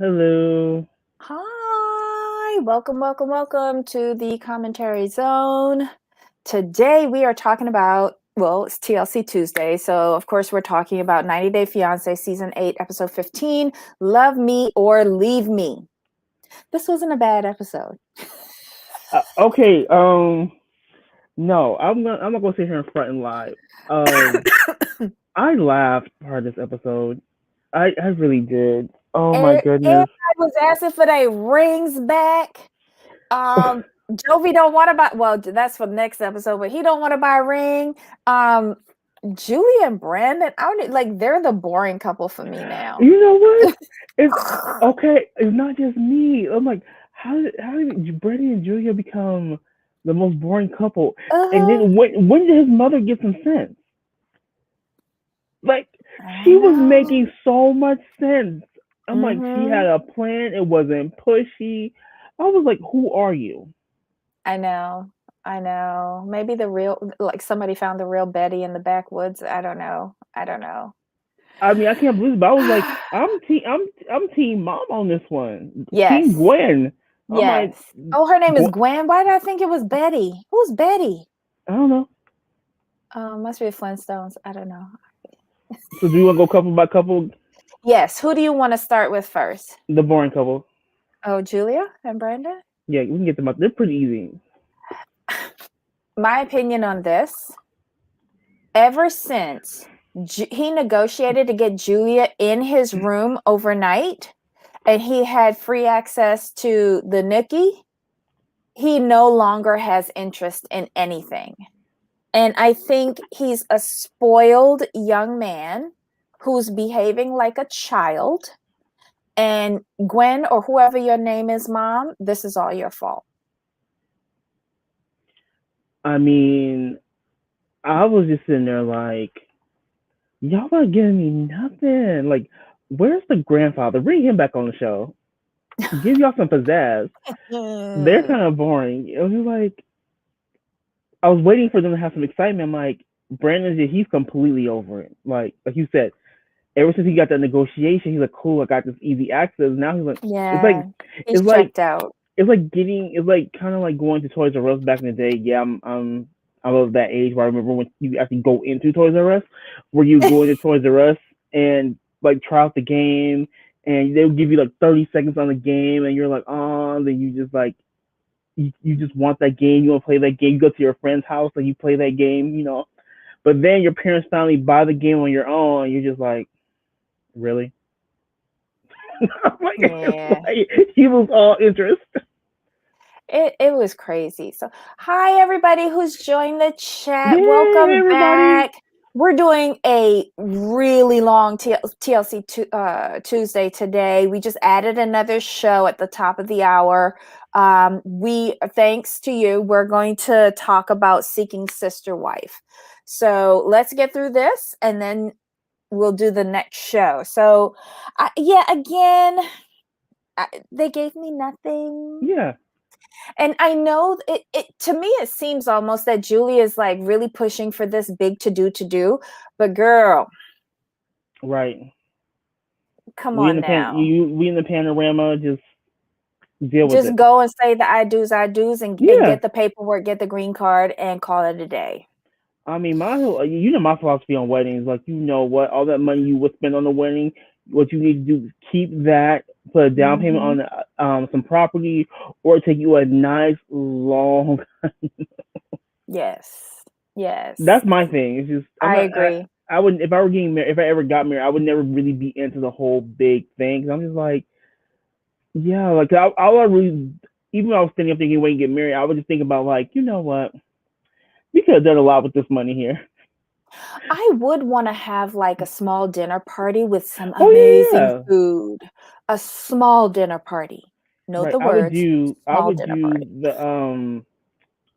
Hello. Hi, welcome to the commentary zone. Today we are talking about, well, it's TLC Tuesday, so of course we're talking about 90 Day Fiancé Season 8, Episode 15, Love Me or Leave Me. This wasn't a bad episode. Okay. No, I'm not gonna sit here in front and lie. Um, I laughed part of this episode. I really did. Oh my Everybody goodness. was asking for their rings back. Jovi don't want to buy, well, that's for the next episode, but he don't want to buy a ring. Um, Julie and Brandon, I don't like they're the boring couple for me now. You know what? It's okay. It's not just me. I'm like, how did Brady and Julia become the most boring couple? And Uh, then when did his mother get some sense? Like I she was know. making so much sense. I'm like, she Mm-hmm. had a plan. It wasn't pushy. I was like, who are you? I know. I know. Maybe the real, like somebody found the real Betty in the backwoods. I don't know. I don't know. I mean, I can't believe it, but I was like, I'm team mom on this one. Team Yes. Gwen. I'm like, Yes. Oh, her name is Gwen, Gwen. Why did I think it was Betty? Who's Betty? I don't know. Must be the Flintstones. I don't know. So do you want to go couple by couple? Yes. Who do you want to start with first? The boring couple. Oh, Julia and Brenda? Yeah, we can get them out. They're pretty easy. My opinion on this, ever since he negotiated to get Julia in his room overnight and he had free access to the nookie, he no longer has interest in anything. And I think he's a spoiled young man who's behaving like a child. And Gwen, or whoever your name is, mom, this is all your fault. I mean, I was just sitting there like, y'all not giving me nothing. Like, where's the grandfather? Bring him back on the show. Give y'all some pizzazz. They're Mm. kind of boring. It was like I was waiting for them to have some excitement. I'm like, Brandon, he's completely over it. Like you said, ever since he got that negotiation, he's like, cool, I got this easy access. Now he's like, it's like, Yeah, he's it's like, checked out. it's like kind of like going to Toys R Us back in the day. Yeah, I love that age where I remember when you actually go into Toys R Us, where you go into Toys R Us and like try out the game, and they'll give you like 30 seconds on the game, and you're like, oh, and then you just like you just want that game, you want to play that game, you go to your friend's house and you play that game. But then your parents finally buy the game on your own, and you're just like, really? Like, it's Yeah. like he lose all interest. It was crazy. So, hi everybody who's joined the chat. Yay, Welcome everybody! back. We're doing a really long TLC Tuesday today. We just added another show at the top of the hour. We, thanks to you, we're going to talk about Seeking Sister Wife. So let's get through this, and then we'll do the next show. So, yeah, again, they gave me nothing. Yeah, And I know it to me it seems almost that Julie is like really pushing for this big to do, but girl, right. come on now. We in the panorama, just deal with Just it. go and say the I do's and Yeah, get the paperwork, get the green card and call it a day. I mean, my philosophy on weddings, like, what, all that money you would spend on the wedding, what you need to do is keep that, put a down payment Mhm. on some property, or take you a nice long. Yes. Yes. That's my thing. It's just I'm I not. agree. I wouldn't, if I were getting married. If I ever got married, I would never really be into the whole big thing. 'Cause I'm just like, yeah, like I really, even when I was thinking of thinking when you get married, I would just think about, like, you know what, we could have done a lot with this money here. I would want to have like a small dinner party with some Oh amazing yeah, food. A small dinner party. Note right. the words, I small would dinner do party. the.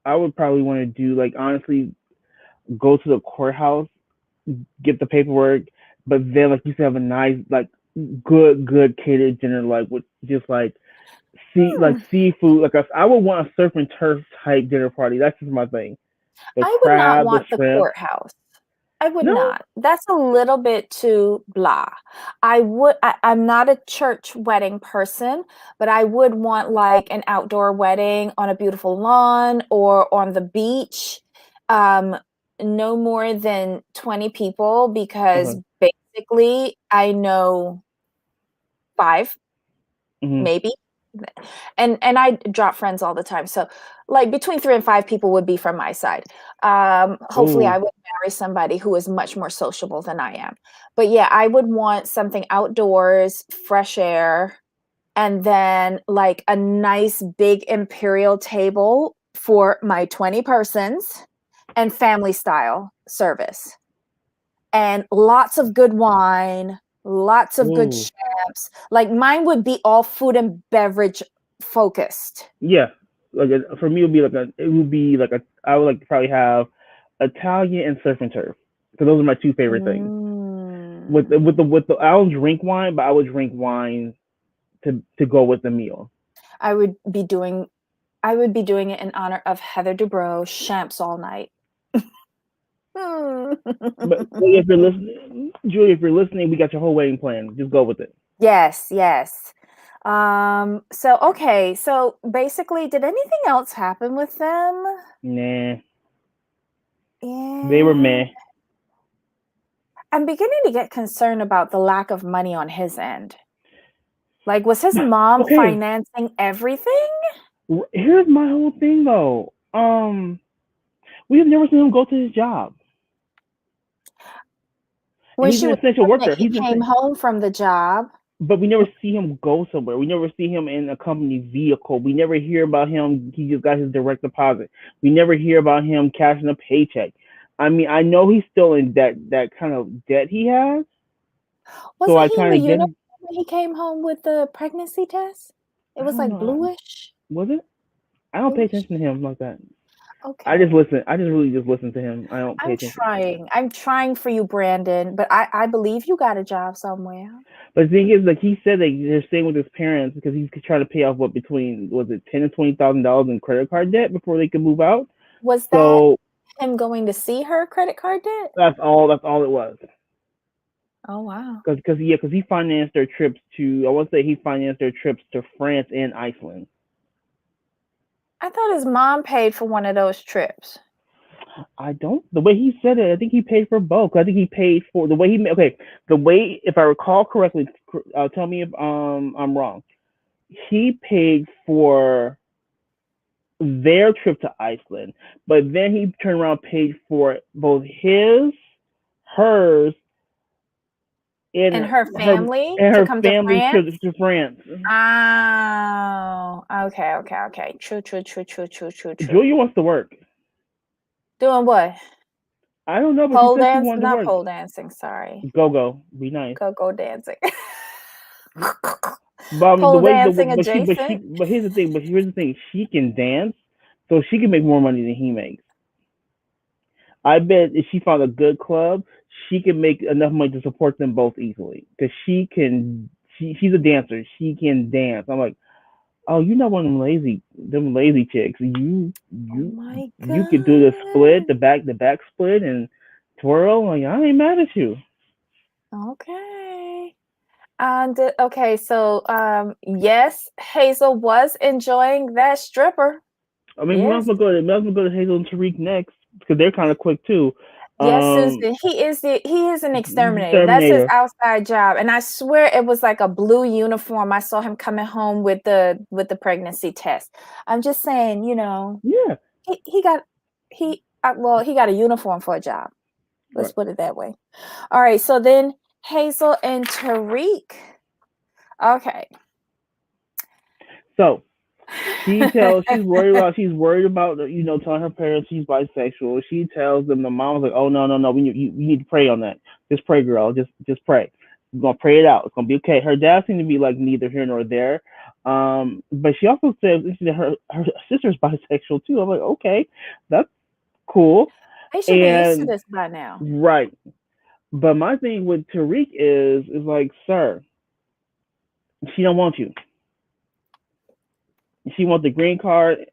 I would probably want to do, like, honestly, go to the courthouse, get the paperwork, but then, like you said, have a nice, like, good catered dinner, like with just like Hmm. seafood. Like, I would want a surf and turf type dinner party. That's just my thing. The I would not crab, the want the shrimp. courthouse. I would No. not. That's a little bit too blah. I'm not a church wedding person, but I would want like an outdoor wedding on a beautiful lawn or on the beach. Um, no more than 20 people because Okay. basically I know 5 Hmm. maybe. And I drop friends all the time. So like between 3 and 5 people would be from my side. Hopefully I Ooh. would marry somebody who is much more sociable than I am. But yeah, I would want something outdoors, fresh air, and then like a nice big imperial table for my 20 persons and family style service. And lots of good wine, lots of good Ooh. champs. Like mine would be all food and beverage focused. Yeah. Like for me, it would be like a. I would like to probably have Italian and surf and turf because those are my two favorite things. Mm. I will drink wine, but I would drink wine to go with the meal. I would be doing I would be doing it in honor of Heather Dubrow, champs all night. But if you're listening, Julie, if you're listening, we got your whole wedding plan. Just go with it. Yes, yes. So okay, so basically, did anything else happen with them? Nah, they were Yeah. meh. I'm beginning to get concerned about the lack of money on his end. Like, was his mom Okay, financing everything? here's my whole thing though. We have never seen him go to his job, and When he's she an was essential worker. pregnant, he came home from the job. But we never see him go somewhere. We never see him in a company vehicle. We never hear about him. He just got his direct deposit. We never hear about him cashing a paycheck. I mean, I know he's still in that kind of debt he has. So Wasn't I he in kind the of get uniform him. when he came home with the pregnancy test? It I was don't like know. bluish. Was it? I don't pay Bluish. attention to him like that. I just Okay. listen. I just really just listen to him. I don't pay I'm attention. trying. I'm trying for you, Brandon, but I believe you got a job somewhere. But the thing is, like he said, that they're staying with his parents because he's trying to pay off what between was it $10,000 and $20,000 in credit card debt before they can move out. Was that So him going to see her credit card debt? that's all. That's all it was. Oh wow. Because he financed their trips to. I want to say he financed their trips to France and Iceland. I thought his mom paid for one of those trips. I don't. The way he said it, I think he paid for both. I think he paid for the way he. Okay, the way if I recall correctly, tell me if I'm wrong. He paid for their trip to Iceland, but then he turned around and paid for both his, hers, And and her her family and to her come to family's trip France? to France. Oh, okay, okay, okay. True, true, true, true, true, true, true. Julia wants to work. Doing what? I don't know, but she Pole said she dance? wanted to Not work. pole dancing, sorry. Go, be nice. Go dancing. But the Pole way the dancing adjacent. but here's the thing. She can dance, so she can make more money than he makes. I bet if she found a good club, she can make enough money to support them both easily because she can. She's a dancer. She can dance. I'm like, oh, you're not one of them lazy chicks. Oh my You could do the split, god. the back split, and twirl. Like I ain't mad at you. Okay. And okay, so yes, Hazel was enjoying that stripper. I mean, Yes. we might as well go to Hazel and Tariq next because they're kind of quick too. Yes, Um, Susan. He is an exterminator. That's his Terminator. outside job. And I swear it was like a blue uniform. I saw him coming home with the pregnancy test. I'm just saying, Yeah. he got he got a uniform for a job. Let's Right. put it that way. All right, so then Hazel and Tariq. Okay. So she's worried about telling her parents she's bisexual. She tells them the mom's like, oh no, you need to pray on that. Just pray, girl. Just pray. We're gonna pray it out. It's gonna be okay. Her dad seemed to be like neither here nor there. But she also said her sister's bisexual too. I'm like, okay, that's cool. They should be used to And this by now. right. But my thing with Tariq is like, sir, she don't want you. She wants the green card.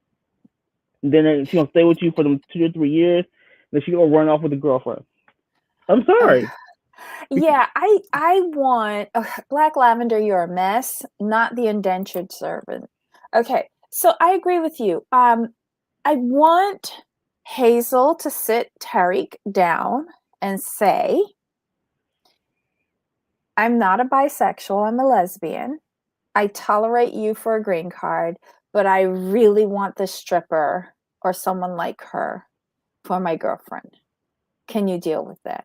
Then she gonna stay with you for them 2 to 3 years. Then she gonna run off with a girlfriend. I'm sorry. Yeah, I want Black Lavender, you're a mess, not the indentured servant. Okay, so I agree with you. I want Hazel to sit Tariq down and say, I'm not a bisexual, I'm a lesbian. I tolerate you for a green card, but I really want the stripper or someone like her for my girlfriend. Can you deal with that?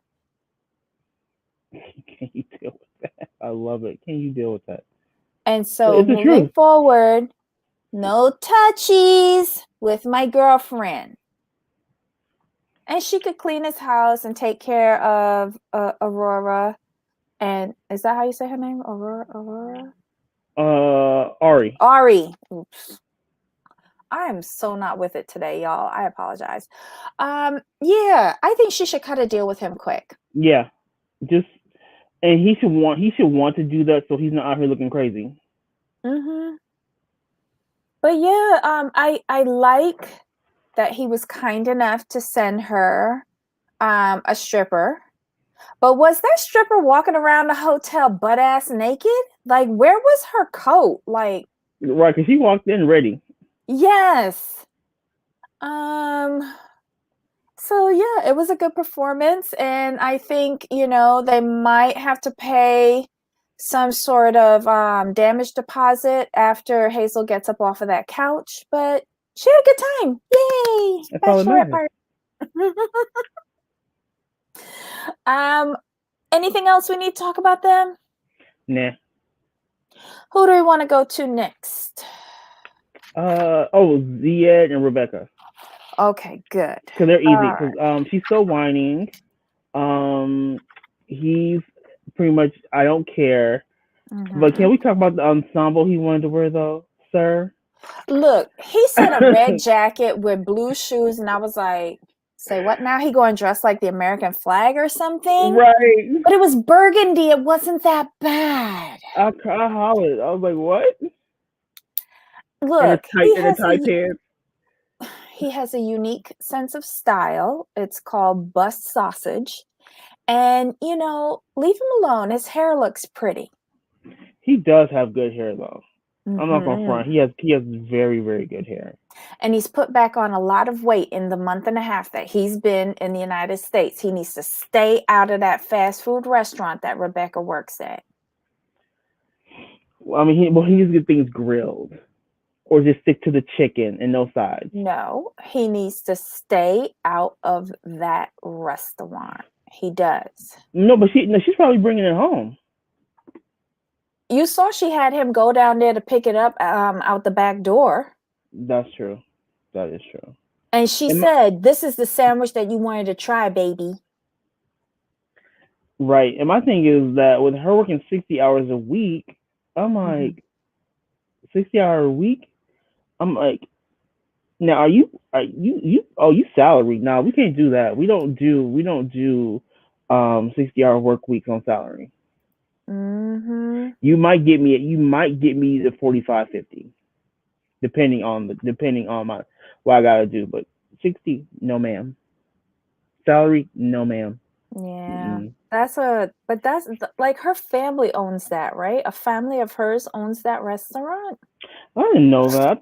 Can you deal with that? I love it. Can you deal with that? And so It's the moving truth. forward, no touchies with my girlfriend. And she could clean his house and take care of Aurora. And is that how you say her name? Aurora? Ari. Ari. Oops. I am so not with it today, y'all. I apologize. Yeah, I think she should cut a deal with him quick. Yeah. Just and he should want to do that so he's not out here looking crazy. Mm-hmm. But yeah, I like that he was kind enough to send her a stripper. But was that stripper walking around the hotel butt ass naked? Like, where was her coat? Like, Right, because he walked in ready. yes. Um, so yeah, it was a good performance, and I think, they might have to pay some sort of damage deposit after Hazel gets up off of that couch, but she had a good time. Yay! That's all that Bachelorette matters. party. um, anything else we need to talk about them? Nah. Who do we want to go to next? Ziad and Rebecca. Okay, good. Because they're All easy. right. Because she's still whining. Um, he's pretty much I don't care. But can Mhm. we talk about the ensemble he wanted to wear though, sir? Look, he said a red jacket with blue shoes, and I was like, say what now? He going dressed like the American flag or something? Right. But it was burgundy. It wasn't that bad. I hollered. I was like, what? And Look, the tight pants. he has a unique sense of style. It's called bust sausage. And, leave him alone. His hair looks pretty. He does have good hair though. I'm not gonna front. Hmm. He has very, very good hair. And he's put back on a lot of weight in the month and a half that he's been in the United States. He needs to stay out of that fast food restaurant that Rebecca works at. I mean, he needs to get things grilled, or just stick to the chicken and no sides. No, he needs to stay out of that restaurant. He does. No, but she's probably bringing it home. You saw she had him go down there to pick it up out the back door. That's true. That is true. And she said, "This is the sandwich that you wanted to try, baby." Right. And my thing is that with her working 60 hours a week, I'm Mm-hmm. like, 60-hour a week? I'm like, now you salary. No, we can't do that. We don't do 60-hour work weeks on salary. Mm-hmm. You might get me the 45, 50, depending on my what I gotta do, but 60, no ma'am. Salary, no ma'am. Yeah. Mm-mm. But that's like her family owns that, right? A family of hers owns that restaurant. I didn't know that.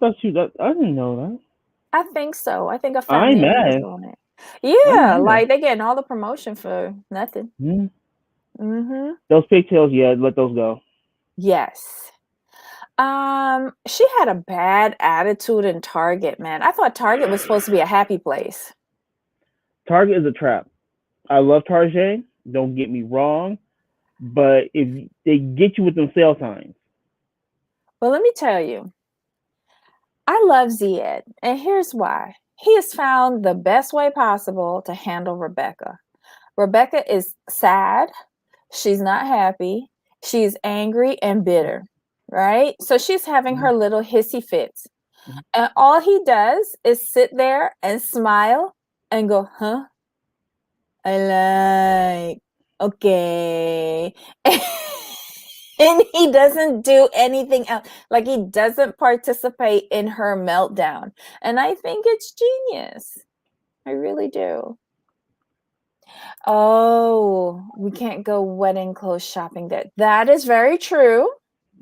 I didn't know that. I think so. I think a I ain't family of hers mad. own it. I'm Yeah, mad. like they're getting all the promotion for nothing. Mm. Mm-hmm. Those pigtails, yeah, let those go. Yes. She had a bad attitude in Target, man. I thought Target was supposed to be a happy place. Target is a trap. I love Target. Don't get me wrong, but if they get you with them sale signs, Well, let me tell you, I love Ziad, and here's why. He has found the best way possible to handle Rebecca. Rebecca is sad. She's not happy. She's angry and bitter, right? So she's having her little hissy fits. Mhm. And all he does is sit there and smile and go, huh? I like, okay. And he doesn't do anything else. Like he doesn't participate in her meltdown. And I think it's genius. I really do. Oh, we can't go wedding clothes shopping there. That is very true.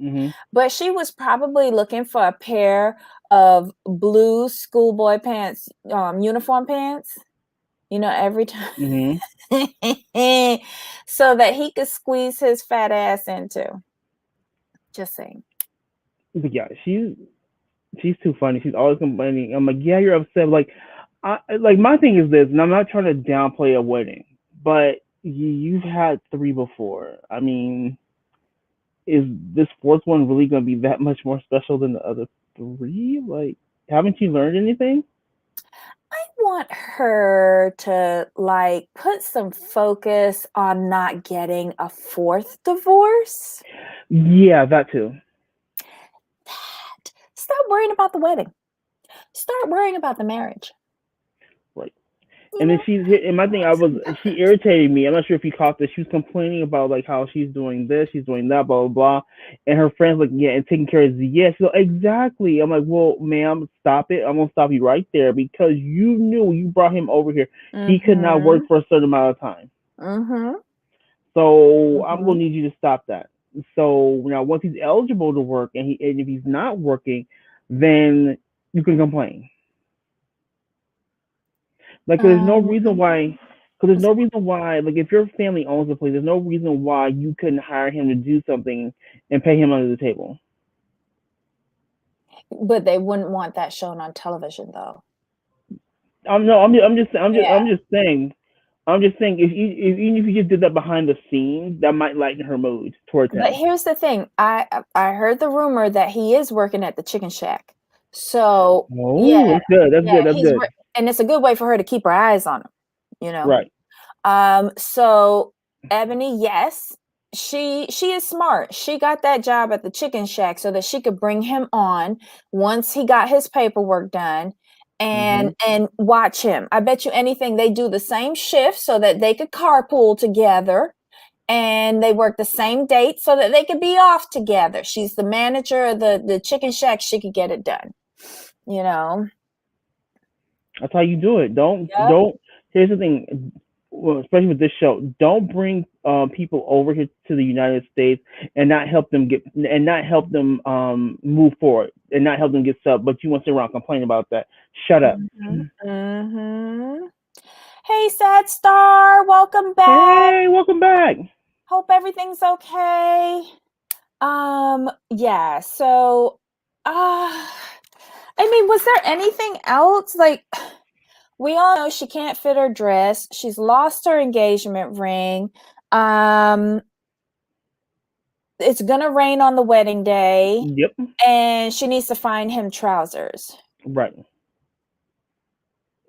Mm-hmm. But she was probably looking for a pair of blue schoolboy pants, uniform pants, every time. Mm-hmm. So that he could squeeze his fat ass into. Just saying. But yeah, she's too funny. She's always complaining. I'm like, yeah, you're upset. Like my thing is this, and I'm not trying to downplay a wedding, but you've had three before. I mean, is this fourth one really going to be that much more special than the other three? Like, haven't you learned anything? I want her to put some focus on not getting a fourth divorce. Yeah, that too. Stop worrying about the wedding. Start worrying about the marriage. Right. And then and my thing, she irritated me. I'm not sure if you caught this. She was complaining about like how she's doing this, she's doing that, blah blah blah. And her friends like, yeah, and taking care of the yes. So exactly. I'm like, well, ma'am, stop it. I'm gonna stop you right there because you knew you brought him over here. He could not work for a certain amount of time. Mm-hmm. So I'm gonna need you to stop that. So now once he's eligible to work and if he's not working, then you can complain. Like, there's no reason why. Because there's no reason why. Like, if your family owns the place, there's no reason why you couldn't hire him to do something and pay him under the table. But they wouldn't want that shown on television, though. No, I'm just saying. I'm just saying, even if you just did that behind the scenes, that might lighten her mood towards him. But here's the thing: I heard the rumor that he is working at the Chicken Shack. So yeah, that's good. That's good. That's good. And it's a good way for her to keep her eyes on him. Right. So Ebony, yes, she is smart. She got that job at the Chicken Shack so that she could bring him on once he got his paperwork done and watch him. I bet you anything they do the same shift so that they could carpool together and they work the same date so that they could be off together. She's the manager of the Chicken Shack. She could get it done. That's how you do it. Don't. Here's the thing. Well, especially with this show, don't bring people over here to the United States and not help them move forward and not help them get sub. But you want to sit around complaining about that? Shut up. Hey, Sad Star, welcome back. Hey, welcome back. Hope everything's okay. Yeah. So, I mean, was there anything else? Like, we all know she can't fit her dress. She's lost her engagement ring. It's gonna rain on the wedding day. Yep. And she needs to find him trousers. Right.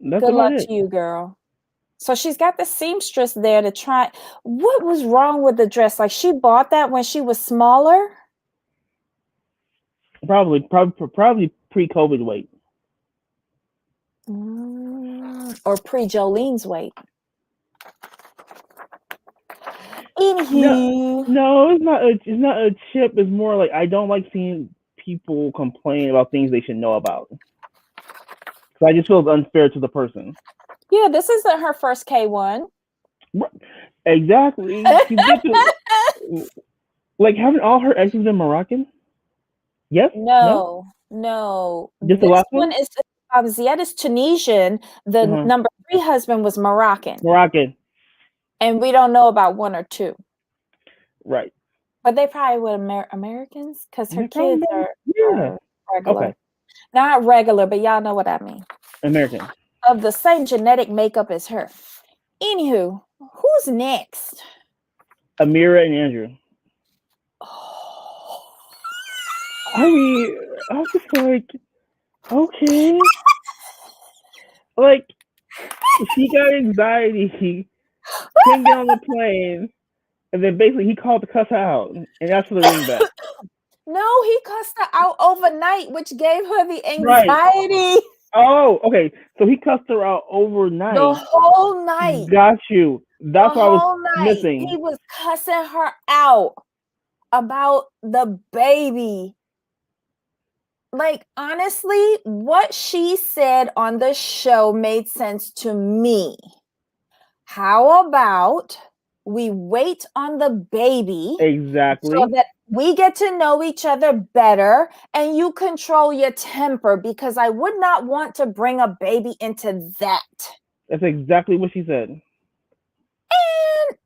That's Good luck it. to you, girl. So she's got the seamstress there to try. What was wrong with the dress? Like, she bought that when she was smaller? Probably pre-COVID weight. Or pre-Jolene's weight. Anywho. No, it's not a chip. It's more like I don't like seeing people complain about things they should know about. So I just feel unfair to the person. Yeah, this isn't her first K1. Exactly. Like, haven't all her exes been Moroccan? Yes? No. Just the last one? Is Ziad is Tunisian. The number 3 husband was Moroccan. And we don't know about 1 or 2. Right. But they probably were Americans because her kids are regular. Okay. Not regular, but y'all know what I mean. American. Of the same genetic makeup as her. Anywho, who's next? Amira and Andrew. I mean, I was just like, okay. Like, she got anxiety. Couldn't get on the plane. And then basically he called to cuss her out and asked for the ring back. No, he cussed her out overnight, which gave her the anxiety. Right. Oh, okay. So he cussed her out overnight. The whole night. Got you. That's what I was missing. He was cussing her out about the baby. Like, honestly, what she said on the show made sense to me. How about we wait on the baby so Exactly. that we get to know each other better and you control your temper, because I would not want to bring a baby into that. That's exactly what she said. And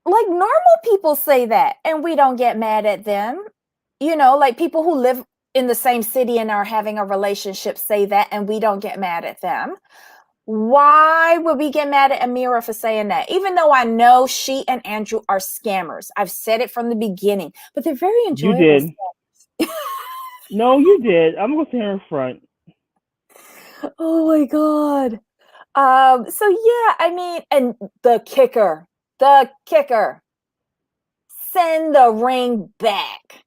like normal people say that and we don't get mad at them. You know, like people who live in the same city and are having a relationship say that and we don't get mad at them. Why would we get mad at Amira for saying that? Even though I know she and Andrew are scammers. I've said it from the beginning, but they're very You enjoyable did. scammers. No, you did. I'm gonna stand in front. Oh my God. So yeah, I mean, and the kicker, send the ring back.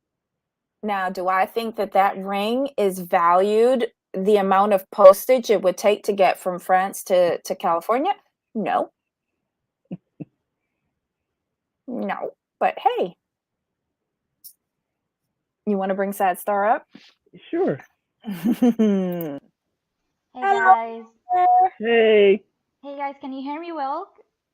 Now, do I think that that ring is valued the amount of postage it would take to get from France to California? No. No. But hey, you want to bring Sad Star up? Sure. Hello Hey guys. there. Hey. Hey guys, can you hear me well?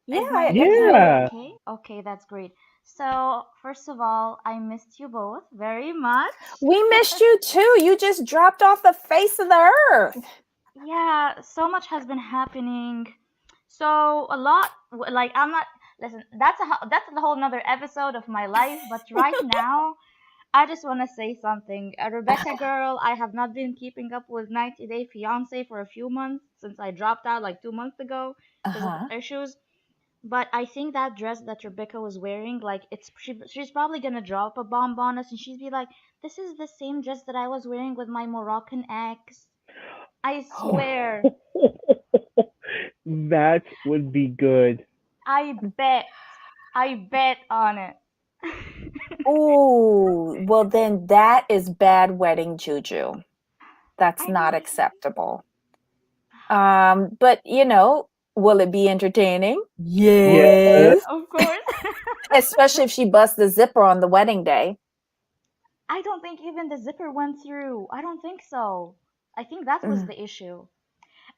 Yeah, Is my it's signal Yeah. okay? Okay, that's great. So, first of all, I missed you both very much. we missed you too. You just dropped off the face of the earth. Yeah, so much has been happening. So, a lot like I'm not listen, that's a whole nother episode of my life, but right now I just want to say something. Rebecca girl, I have not been keeping up with 90 Day Fiancé for a few months since I dropped out like 2 months ago because of issues. But I think that dress that Rebecca was wearing, like she's probably gonna drop a bomb on us, and she's be like, "This is the same dress that I was wearing with my Moroccan ex." I swear, That would be good. I bet, I bet on it. Oh, well then that is bad wedding juju. That's I not mean, acceptable. But you know, will it be entertaining? of Yes. course, Yes. of course. Especially if she busts the zipper on the wedding day. I don't think even the zipper went through. I don't think so. I think that was Mm. the issue.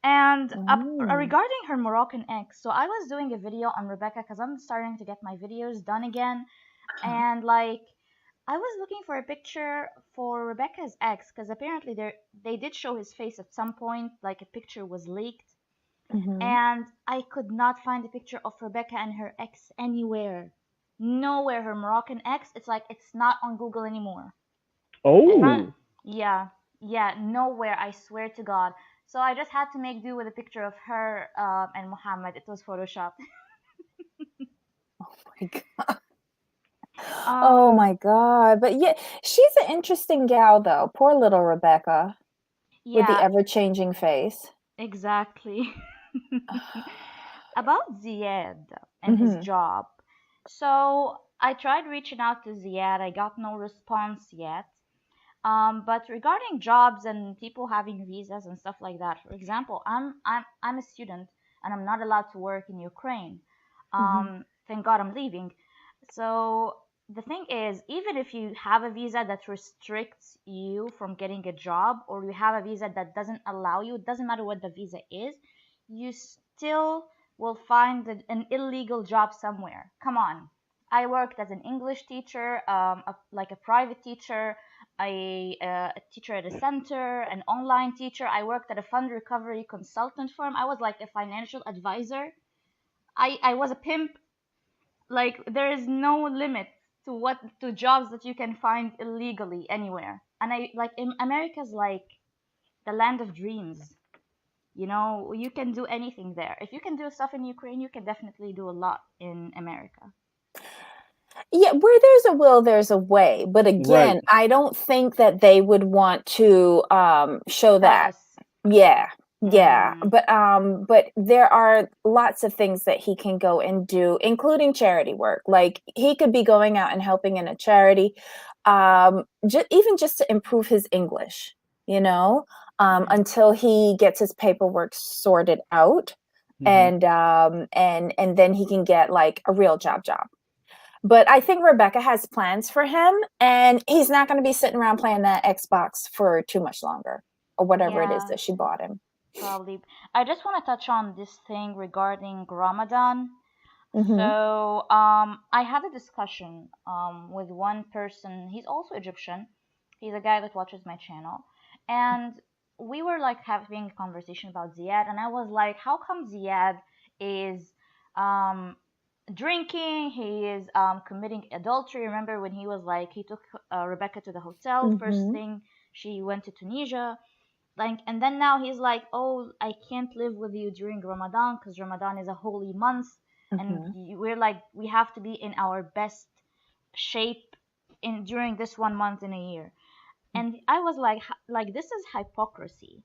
And Mm. regarding her Moroccan ex, so I was doing a video on Rebecca because I'm starting to get my videos done again. Uh-huh. And like, I was looking for a picture for Rebecca's ex because apparently they did show his face at some point, like a picture was leaked. Mhm. And I could not find a picture of Rebecca and her ex anywhere. Nowhere, her Moroccan ex. It's like it's not on Google anymore. I found, Oh. yeah, yeah, nowhere. I swear to God. So I just had to make do with a picture of her and Muhammad. It was photoshopped. My God. Oh Um, my God. But yeah, she's an interesting gal though. Poor little Rebecca with the yeah, ever-changing face. exactly. About Ziad and his Mhm. job. So I tried reaching out to Ziad. I got no response yet. But regarding jobs and people having visas and stuff like that, for example, I'm a student and I'm not allowed to work in Ukraine. Mhm. Thank God I'm leaving. So the thing is, even if you have a visa that restricts you from getting a job, or you have a visa that doesn't allow you, it doesn't matter what the visa is, you still will find an illegal job somewhere. Come on. I worked as an English teacher, like a private teacher, a teacher at a center, an online teacher. I worked at a fund recovery consultant firm. I was like a financial advisor. I was a pimp. Like there is no limit to what to jobs that you can find illegally anywhere. And I like in America's like the land of dreams. You know, you can do anything there. If you can do stuff in Ukraine, you can definitely do a lot in America. Yeah, where there's a will, there's a way. But Right. again, I don't think that they would want to show Tell that. us. Yeah. Yeah. Mm, But there are lots of things that he can go and do, including charity work. Like he could be going out and helping in a charity, even just to improve his English, you know, mm-hmm. until he gets his paperwork sorted out, Hmm. and then he can get like a real job. But I think Rebecca has plans for him, and he's not going to be sitting around playing that Xbox for too much longer, or whatever it is Yeah, that she bought him. probably. I just want to touch on this thing regarding Ramadan. Mm-hmm. So I had a discussion with one person. He's also Egyptian. He's a guy that watches my channel, and we were like having a conversation about Ziad, and I was like, how come Ziad is um, drinking? He is committing adultery. Remember when he was like, he took Rebecca to the hotel. First Mm-hmm. thing she went to Tunisia, like, and then now he's like, oh, I can't live with you during Ramadan because Ramadan is a holy month, and Mm-hmm. we're like, we have to be in our best shape in during this 1 month in a year. And I was like, this is hypocrisy.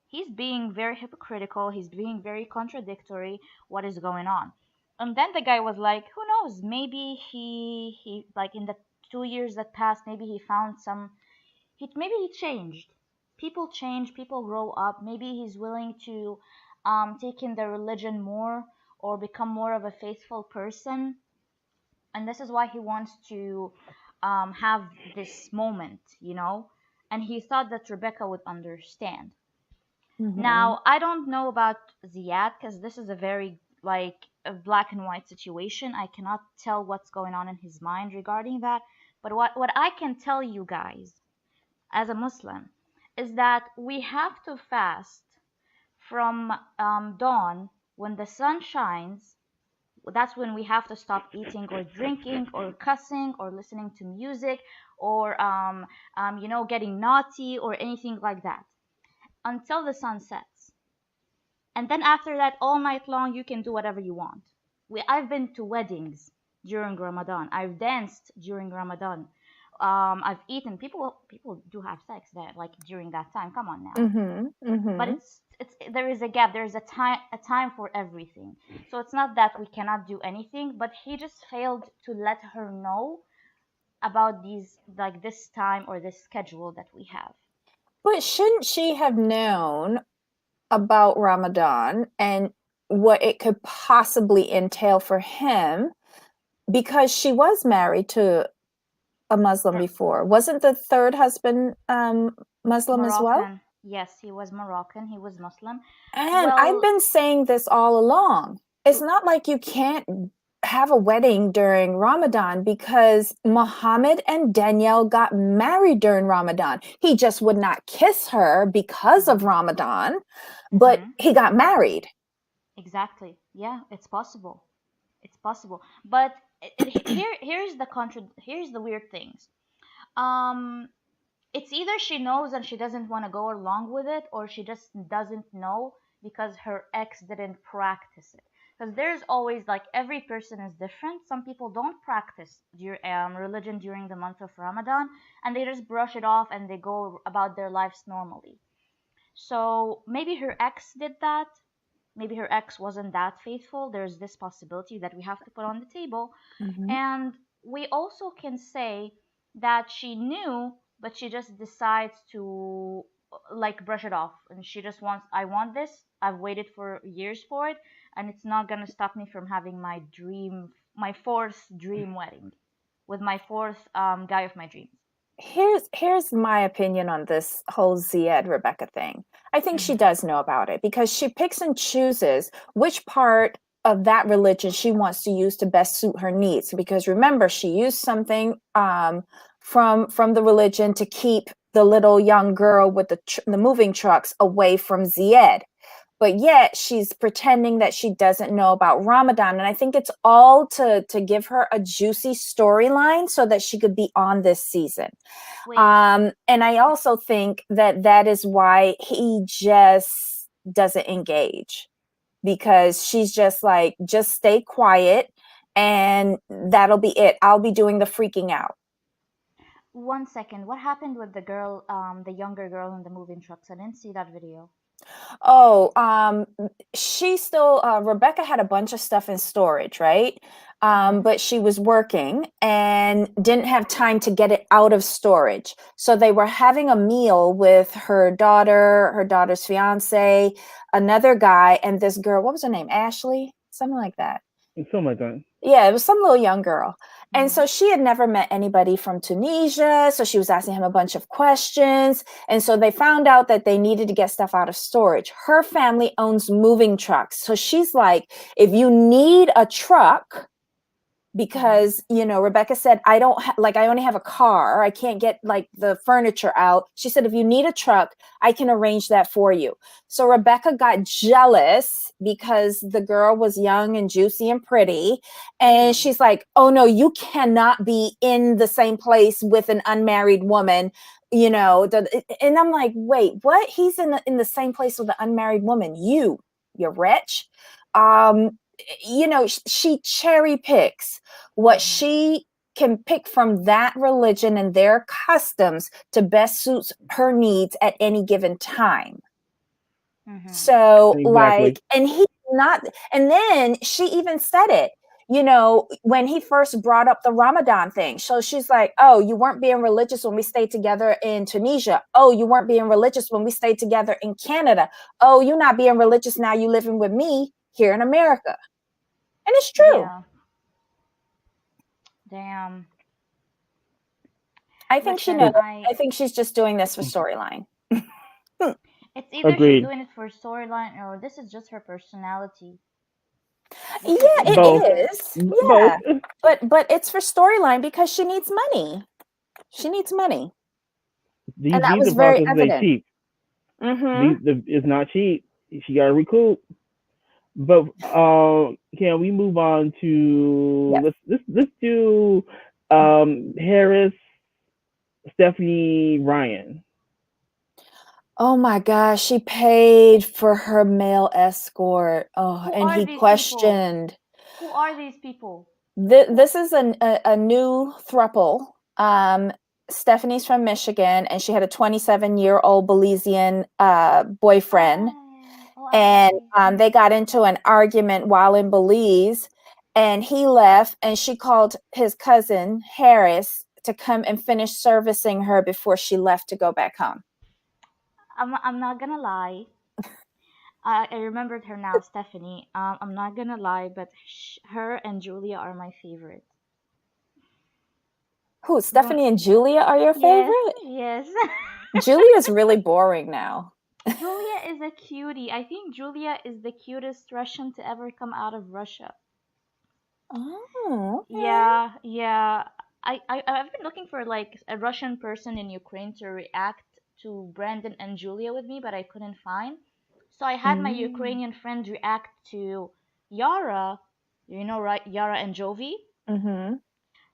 He's being very hypocritical, he's being very contradictory. What is going on? And then the guy was like, who knows, maybe he like in the 2 years that passed, maybe he found some, maybe he changed. People change, people grow up. Maybe he's willing to take in the religion more or become more of a faithful person. And this is why he wants to have this moment, you know? And he thought that Rebecca would understand. Mm-hmm. Now, I don't know about Ziad because this is a very like a black and white situation. I cannot tell what's going on in his mind regarding that. But what I can tell you guys as a Muslim is that we have to fast from dawn when the sun shines. That's when we have to stop eating or drinking or cussing or listening to music or getting naughty or anything like that until the sun sets. And then after that, all night long, you can do whatever you want. I've been to weddings during Ramadan. I've danced during Ramadan. I've eaten. People do have sex there, like during that time. Come on now. Mm-hmm. But Mm-hmm. it's there is a gap. There is a time for everything. So it's not that we cannot do anything, but he just failed to let her know about these like this time or this schedule that we have. But shouldn't she have known about Ramadan and what it could possibly entail for him because she was married to a Muslim Her before? Wasn't the third husband Muslim as well? Moroccan. Yes, he was Moroccan. He was Muslim. And I've Well, been saying this all along. It's not like you can't have a wedding during Ramadan because Muhammad and Danielle got married during Ramadan. He just would not kiss her because of mhm, Ramadan, but mhm, he got married. exactly. Yeah, it's possible. It's possible. But here's the weird things. Um, it's either she knows and she doesn't want to go along with it, or she just doesn't know because her ex didn't practice it. Because there's always like every person is different. Some people don't practice religion during the month of Ramadan, and they just brush it off and they go about their lives normally. So maybe her ex did that. Maybe her ex wasn't that faithful. There's this possibility that we have to put on the table. Mhm. And we also can say that she knew, but she just decides to like brush it off. And she just wants, I want this. I've waited for years for it. And it's not going to stop me from having my fourth dream wedding with my fourth guy of my dreams. Here's my opinion on this whole Ziad Rebecca thing. I think she Hmm. does know about it because she picks and chooses which part of that religion she wants to use to best suit her needs. Because remember, she used something from the religion to keep the little young girl with the moving trucks away from Ziad, but yet she's pretending that she doesn't know about Ramadan. And I think it's all to give her a juicy storyline so that she could be on this season. Wait, And I also think that that is why he just doesn't engage, because she's just like, just stay quiet and that'll be it. I'll be doing the freaking out. 1 second. What happened with the girl, the younger girl in the moving trucks? I didn't see that video. Oh, she still, Rebecca had a bunch of stuff in storage, right? Mm-hmm. But she was working and didn't have time to get it out of storage. So they were having a meal with her daughter, her daughter's fiance, another guy, and this girl. What was her name? Ashley? Something like that. Something like that. Yeah, it was some little young girl. And Mm-hmm. so she had never met anybody from Tunisia. So she was asking him a bunch of questions. And so they found out that they needed to get stuff out of storage. Her family owns moving trucks. So she's like, if you need a truck, because Rebecca said, I don't I only have a car, I can't get like the furniture out. She said, if you need a truck, I can arrange that for you. So Rebecca got jealous because the girl was young and juicy and pretty, and she's like, oh no, you cannot be in the same place with an unmarried woman. And I'm like, wait, what? He's in the same place with an unmarried woman? You're rich. She cherry picks what she can pick from that religion and their customs to best suits her needs at any given time. Mm-hmm. So Exactly. and he's not, and then she even said it, when he first brought up the Ramadan thing. So she's like, oh, you weren't being religious when we stayed together in Tunisia. Oh, you weren't being religious when we stayed together in Canada. Oh, you're not being religious now, you living with me here in America. And it's true. Yeah. Damn. I think she Listen, knows. I think she's just doing this for storyline. it's either she's Agreed. doing it for storyline or this is just her personality. This Yeah, is either Both. it or. is. Both. Yeah. But it's for storyline because she needs money. She needs money. These And that was visa very processes ain't evident. cheap. Mm-hmm. It's not cheap. She got to recoup. But can we move on to Yep. let's do Harris, Stephanie, Ryan. Oh my gosh, she paid for her male escort. Oh, Who and are he these people? questioned. Who are these people? This is a new throuple. Stephanie's from Michigan, and she had a 27-year-old Belizean boyfriend. Oh, And I. they got into an argument while in Belize, and he left, and she called his cousin Harris to come and finish servicing her before she left to go back home. I'm not gonna lie. I remembered her now, Stephanie. I'm not gonna lie, but her and Julia are my favorite. Who, Rem- Stephanie and Julia are your yes, favorite? yes. Julia's really boring now. Julia is a cutie. I think Julia is the cutest Russian to ever come out of Russia. Oh, okay. Yeah, yeah. I've been looking for like a Russian person in Ukraine to react to Brandon and Julia with me, but I couldn't find. So I had my Mm. Ukrainian friend react to Yara. You know, right? Yara and Jovi. Mm-hmm.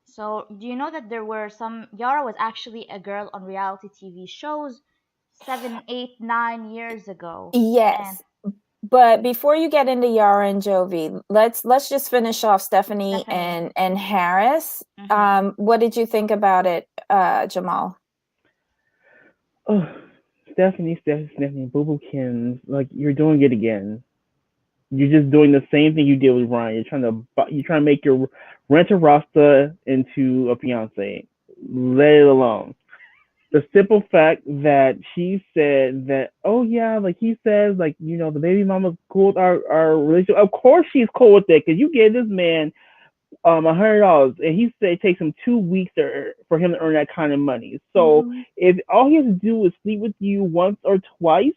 So do you know that there were some Yara was actually a girl on reality TV shows 7, 8, 9 years ago. And Yes. But before you get into Yara and Jovi, let's just finish off Stephanie Stephanie. and Harris. Mm-hmm. What did you think about it, Jamal? Oh, Stephanie, Boo Boo Kins, like you're doing it again. You're just doing the same thing you did with Ryan. You're trying to make your rent a Rasta into a fiance. Let it alone. The simple fact that she said that, oh yeah, like he says, like the baby mama's cool with our relationship. Of course she's cool with it because you gave this man $100, and he said it takes him 2 weeks for him to earn that kind of money. So Mm-hmm. if all he has to do is sleep with you once or twice,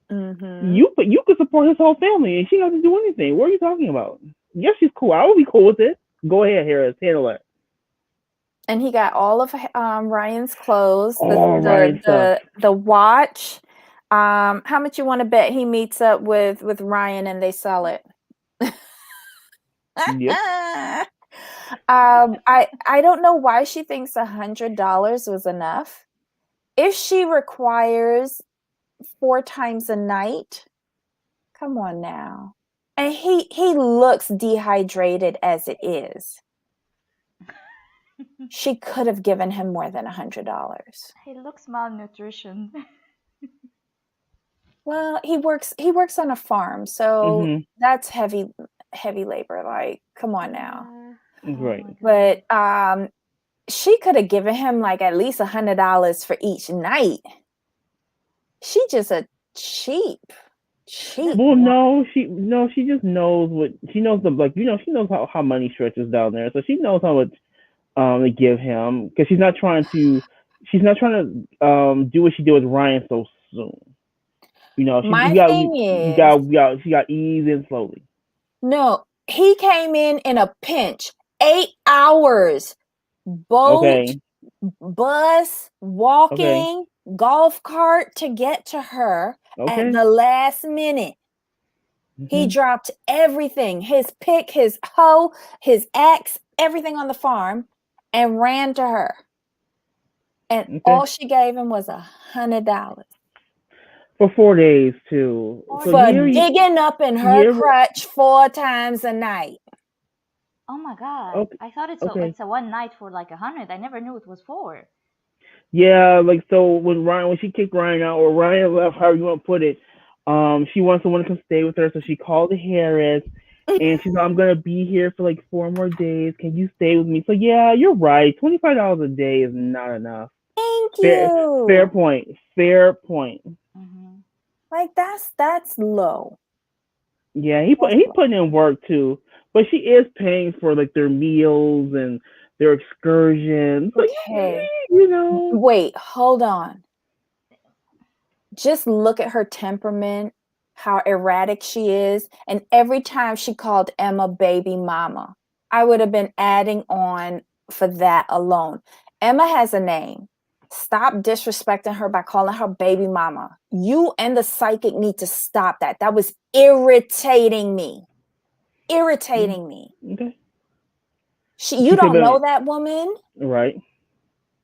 Mm-hmm. you could support his whole family, and she doesn't have to do anything. What are you talking about? Yes, she's cool. I would be cool with it. Go ahead, Harris, handle it. And he got all of Ryan's clothes, All Ryan stuff. the watch. How much you want to bet he meets up with Ryan and they sell it? Yep. I don't know why she thinks $100 was enough. If she requires 4 times a night, come on now. And he looks dehydrated as it is. She could have given him more than $100. He looks malnutrition. Well, he works on a farm, so Mhm. that's heavy labor. Like, come on now. Oh Right. my god. But she could have given him like at least $100 for each night. She just a cheap Just Cheap Well, woman. she just knows what she knows. She knows how money stretches down there, so she knows how much to give him because she's not trying to do what she did with Ryan so soon. My thing is, she got ease in slowly. no, he came in a pinch. 8 hours. Boat, Okay, bus, okay, walking, golf cart to get to her at okay. the last minute. He Hmm. dropped everything, his pick, his hoe, his axe, everything on the farm, and ran to her. And Okay, all she gave him was $100 for 4 days too. So 4 days. for digging up in her you ever crutch 4 times a night. Oh my God. okay, I thought okay. it's a one night for like 100. I never knew it was four. Yeah, like so when she kicked Ryan out or Ryan left, however you want to put it, she wants someone to come stay with her, so she called Harris and she's like, I'm gonna be here for like 4 more days. Can you stay with me? So yeah, you're right. $25 a day is not enough. Thank Fair fair you. point. Fair point. Hmm. Like that's low. Yeah, That's he low. putting in work too. But she is paying for like their meals and their excursions. So Okay. you know. Wait, hold on. Just look at her temperament, how erratic she is. And every time she called Emma baby mama, I would have been adding on for that alone. Emma has a name. Stop disrespecting her by calling her baby mama. You and the psychic need to stop that. That was irritating me. Mm, Irritating me. okay. You She could don't have know that woman, been right.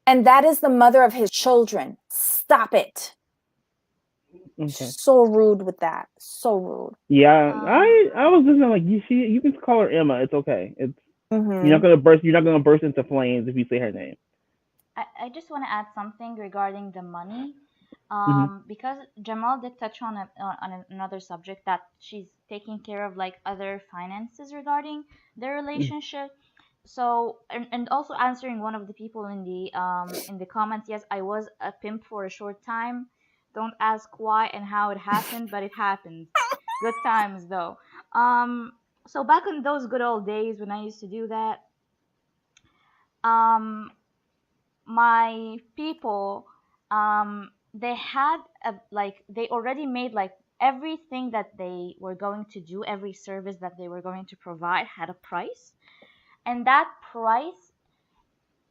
and that is the mother of his children. Stop it. Okay. So rude with that. So rude. Yeah, Um, I was listening like you can call her Emma. It's okay. It's Mm-hmm. you're not gonna burst into flames if you say her name. I just want to add something regarding the money. Hmm. Because Jamal did touch on another subject that she's taking care of like other finances regarding their relationship. So and also answering one of the people in the comments, yes, I was a pimp for a short time. Don't ask why and how it happened, but it happened. Good times though. Um, so back in those good old days when I used to do that, um, my people, they had they already made like everything that they were going to do, every service that they were going to provide had a price, and that price